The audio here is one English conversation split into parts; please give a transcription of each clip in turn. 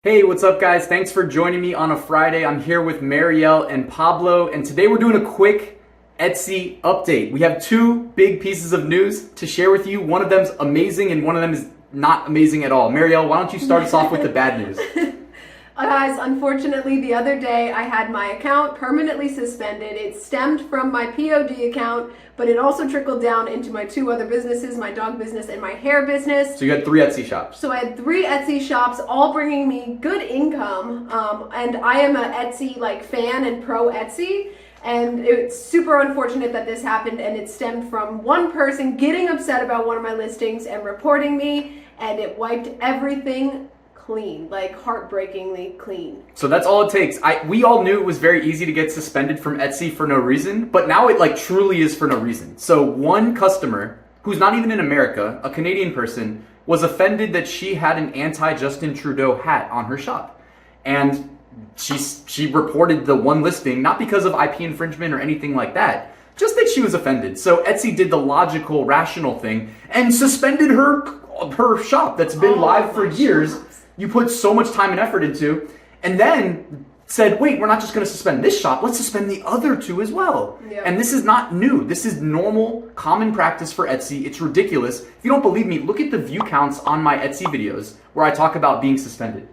Hey, what's up guys? Thanks for joining me on a Friday. I'm here with Mariel and Pablo, and today we're doing a quick Etsy update. We have two big pieces of news to share with you. One of them's amazing and one of them is not amazing at all. Mariel, why don't you start us off with the bad news? Guys, unfortunately, the other day I had my account permanently suspended. It stemmed from my POD account, but it also trickled down into my two other businesses, my dog business and my hair business. So you had 3 Etsy shops. So I had 3 Etsy shops, all bringing me good income, and I am a Etsy fan and pro Etsy. And it's super unfortunate that this happened, and it stemmed from one person getting upset about one of my listings and reporting me, and it wiped everything clean, heartbreakingly clean. So that's all it takes. We all knew it was very easy to get suspended from Etsy for no reason, but now it truly is for no reason. So one customer who's not even in America, a Canadian person, was offended that she had an anti-Justin Trudeau hat on her shop. And she reported the one listing, not because of IP infringement or anything like that, just that she was offended. So Etsy did the logical, rational thing and suspended her shop that's been live for years. You put so much time and effort into, and then said, wait, we're not just going to suspend this shop, let's suspend the other 2 as well. Yep. And this is not new. This is normal, common practice for Etsy. It's ridiculous. If you don't believe me, look at the view counts on my Etsy videos where I talk about being suspended.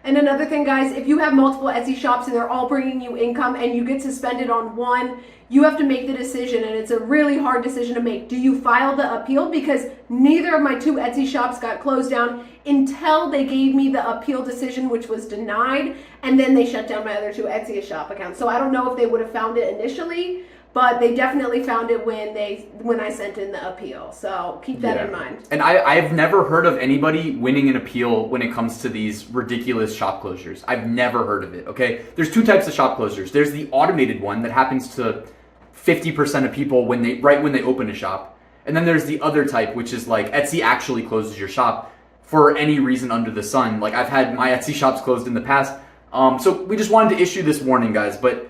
And another thing, guys, if you have multiple Etsy shops and they're all bringing you income and you get suspended on one, you have to make the decision, and it's a really hard decision to make. Do you file the appeal? Because neither of my 2 Etsy shops got closed down until they gave me the appeal decision, which was denied, and then they shut down my other 2 Etsy shop accounts. So I don't know if they would have found it initially, but they definitely found it when I sent in the appeal. So keep that in mind. And I've never heard of anybody winning an appeal when it comes to these ridiculous shop closures. I've never heard of it, okay? There's 2 types of shop closures. There's the automated one that happens to 50% of people right when they open a shop. And then there's the other type, which is Etsy actually closes your shop for any reason under the sun. I've had my Etsy shops closed in the past. So we just wanted to issue this warning, guys. But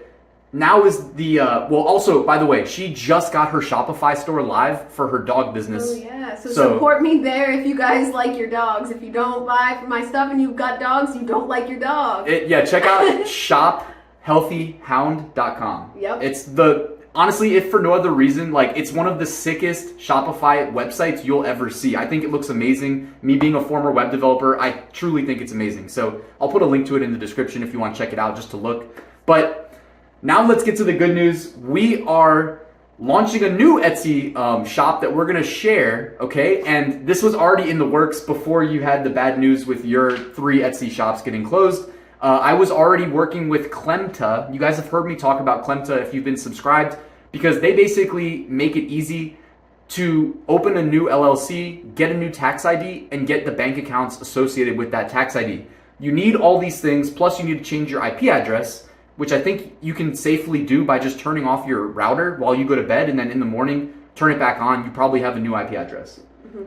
now is the, also, by the way, she just got her Shopify store live for her dog business. Oh, yeah. So support me there if you guys like your dogs. If you don't buy my stuff and you've got dogs, you don't like your dog. Check out shophealthyhound.com. Yep. Honestly, if for no other reason, it's one of the sickest Shopify websites you'll ever see. I think it looks amazing. Me being a former web developer, I truly think it's amazing. So I'll put a link to it in the description if you want to check it out just to look. But now let's get to the good news. We are launching a new Etsy shop that we're going to share, okay? And this was already in the works before you had the bad news with your 3 Etsy shops getting closed. I was already working with Klemta. You guys have heard me talk about Klemta if you've been subscribed, because they basically make it easy to open a new LLC, get a new tax ID, and get the bank accounts associated with that tax ID. You need all these things, plus you need to change your IP address, which I think you can safely do by just turning off your router while you go to bed, and then in the morning, turn it back on. You probably have a new IP address. Mm-hmm.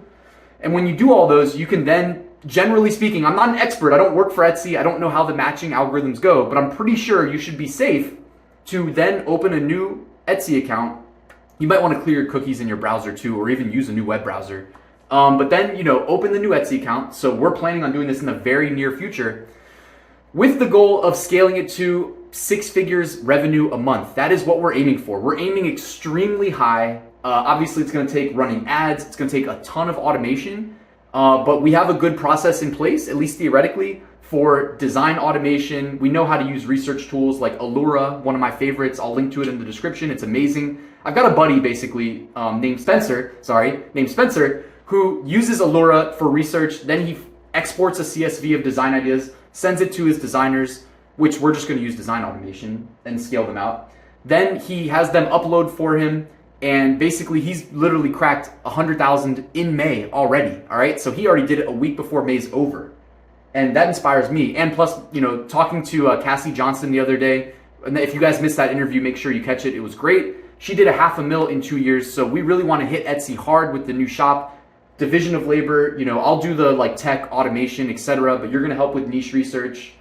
And when you do all those, you can then, generally speaking, I'm not an expert, I don't work for Etsy, I don't know how the matching algorithms go, but I'm pretty sure you should be safe to then open a new Etsy account. You might want to clear your cookies in your browser too, or even use a new web browser. But then, open the new Etsy account. So we're planning on doing this in the very near future with the goal of scaling it to 6 figures revenue a month. That is what we're aiming for. We're aiming extremely high. Obviously, it's going to take running ads. It's going to take a ton of automation. But we have a good process in place, at least theoretically, for design automation. We know how to use research tools like Alura, one of my favorites. I'll link to it in the description. It's amazing. I've got a buddy basically named Spencer, who uses Alura for research. Then he exports a CSV of design ideas, sends it to his designers, which we're just going to use design automation and scale them out. Then he has them upload for him. And basically, he's literally cracked 100,000 in May already, all right? So he already did it a week before May's over. And that inspires me. And plus, talking to Cassie Johnson the other day, and if you guys missed that interview, make sure you catch it. It was great. She did $500,000 in 2 years. So we really want to hit Etsy hard with the new shop. Division of labor, I'll do the tech, automation, etc. But you're going to help with niche research,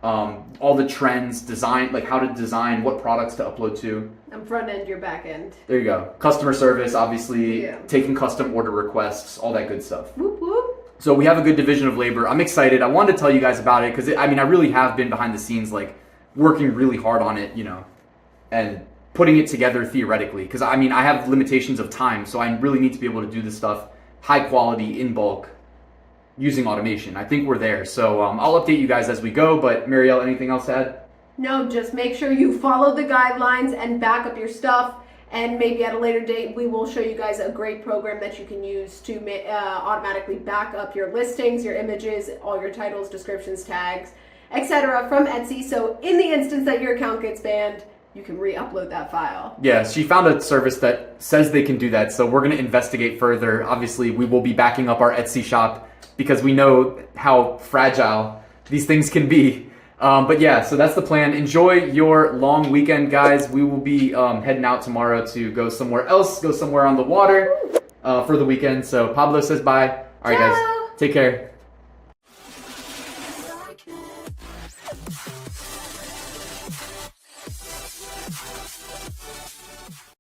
all the trends, design, how to design, what products to upload to. I'm front end, you're back end. There you go. Customer service, obviously, taking custom order requests, all that good stuff. Whoop whoop. So we have a good division of labor. I'm excited. I wanted to tell you guys about it because I really have been behind the scenes, like working really hard on it, and putting it together theoretically. Because I have limitations of time, so I really need to be able to do this stuff high quality in bulk using automation. I think we're there. So I'll update you guys as we go. But Mariel, anything else to add? No, just make sure you follow the guidelines and back up your stuff. And maybe at a later date, we will show you guys a great program that you can use to automatically back up your listings, your images, all your titles, descriptions, tags, etc. from Etsy. So in the instance that your account gets banned, you can re-upload that file. Yeah, she found a service that says they can do that. So we're going to investigate further. Obviously, we will be backing up our Etsy shop because we know how fragile these things can be. But yeah, so that's the plan. Enjoy your long weekend, guys. We will be heading out tomorrow to go somewhere else, go somewhere on the water for the weekend. So Pablo says bye. All right, guys, take care.